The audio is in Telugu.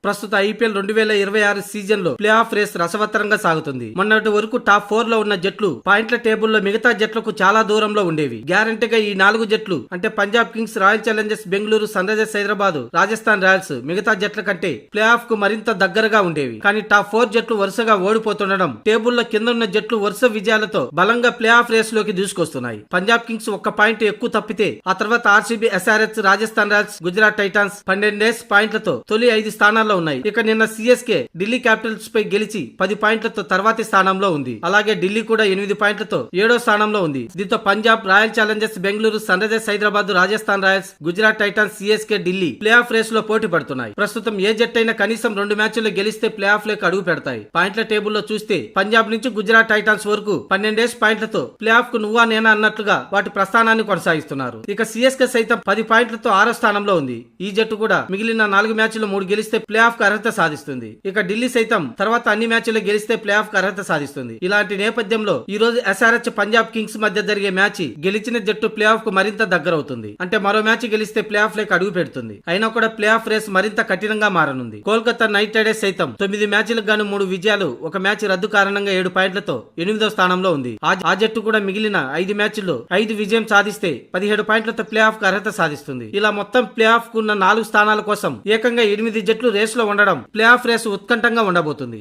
ప్రస్తుత ఐపీఎల్ 2026 సీజన్ లో ప్లే ఆఫ్ రేస్ రసవత్తరంగా సాగుతుంది. మొన్నటి వరకు టాప్ 4 లో ఉన్న జట్లు పాయింట్ల టేబుల్లో మిగతా జట్లకు చాలా దూరంలో ఉండేవి. గ్యారంటీగా ఈ 4 జట్లు అంటే Punjab Kings, Royal Challengers Bengaluru, Sunrisers Hyderabad, Rajasthan Royals మిగతా జట్ల కంటే ప్లే ఆఫ్ కు మరింత దగ్గరగా ఉండేవి. కానీ టాప్ 4 జట్లు వరుసగా ఓడిపోతుండడం, టేబుల్లో కింద ఉన్న జట్లు వరుస విజయాలతో బలంగా ప్లే ఆఫ్ రేస్ లోకి దూసుకొస్తున్నాయి. పంజాబ్ కింగ్స్ 1 పాయింట్ ఎక్కువ తప్పితే ఆ తర్వాత RCB, SRH, Rajasthan Royals, Gujarat Titans 12 పాయింట్లతో తొలి 5 స్థానాల్లో ఉన్నాయి. ఇక నిన్న సిఎస్కే ఢిల్లీ క్యాపిటల్స్ పై గెలిచి 10 పాయింట్లతో తర్వాతి స్థానంలో ఉంది. అలాగే ఢిల్లీ కూడా 8 పాయింట్లతో 7వ స్థానంలో ఉంది. దీంతో Punjab, Royal Challengers Bengaluru, Sunrisers Hyderabad, Rajasthan Royals, Gujarat Titans, CSK, Delhi play off race లో పోటీ పడుతున్నాయి. ప్రస్తుతం ఏ జట్టు అయినా కనీసం 2 మ్యాచ్ల్లో గెలిస్తే ప్లే ఆఫ్ లోకి అడుగు పెడతాయి. పాయింట్ల టేబుల్లో చూస్తే పంజాబ్ నుంచి గుజరాత్ టైటాన్స్ వరకు 12 పాయింట్లతో ప్లే ఆఫ్ కు నువ్వా నేనా అన్నట్లుగా వాటి ప్రస్థానాన్ని కొనసాగిస్తున్నారు. ఇక సిఎస్కే సైతం 10 పాయింట్లతో 6వ స్థానంలో ఉంది. ఈ జట్టు కూడా మిగిలిన 4 మ్యాచ్ల్లో 3 గెలిస్తే ప్లే ఆఫ్ కు అర్హత సాధిస్తుంది. ఇక ఢిల్లీ సైతం తర్వాత అన్ని మ్యాచ్ల్లో గెలిస్తే ప్లే ఆఫ్ కు అర్హత సాధిస్తుంది. ఇలాంటి నేపథ్యంలో ఈ రోజు ఎస్ఆర్హెచ్, పంజాబ్ కింగ్స్ మధ్య జరిగే మ్యాచ్ గెలిచిన జట్టు ప్లే ఆఫ్ కు మరింత దగ్గరవుతుంది. అంటే మరో మ్యాచ్ గెలిస్తే ప్లే ఆఫ్ లేక అడుగు పెడుతుంది. అయినా కూడా ప్లే ఆఫ్ రేస్ మరింత కఠినంగా మారనుంది. కోల్కతా నైట్ రైడర్స్ సైతం 9 మ్యాచ్లకు గాను 3 విజయాలు, 1 మ్యాచ్ రద్దు కారణంగా 7 పాయింట్లతో 8వ స్థానంలో ఉంది. ఆ జట్టు కూడా మిగిలిన 5 మ్యాచ్ల్లో 5 విజయం సాధిస్తే 17 పాయింట్లతో ప్లే ఆఫ్ కు అర్హత సాధిస్తుంది. ఇలా మొత్తం ప్లే ఆఫ్ కు ఉన్న 4 స్థానాల కోసం ఏకంగా 8 జట్లు రేస్ లో ఉండడం ప్లే ఆఫ్ రేసు ఉత్కంఠంగా ఉండబోతుంది.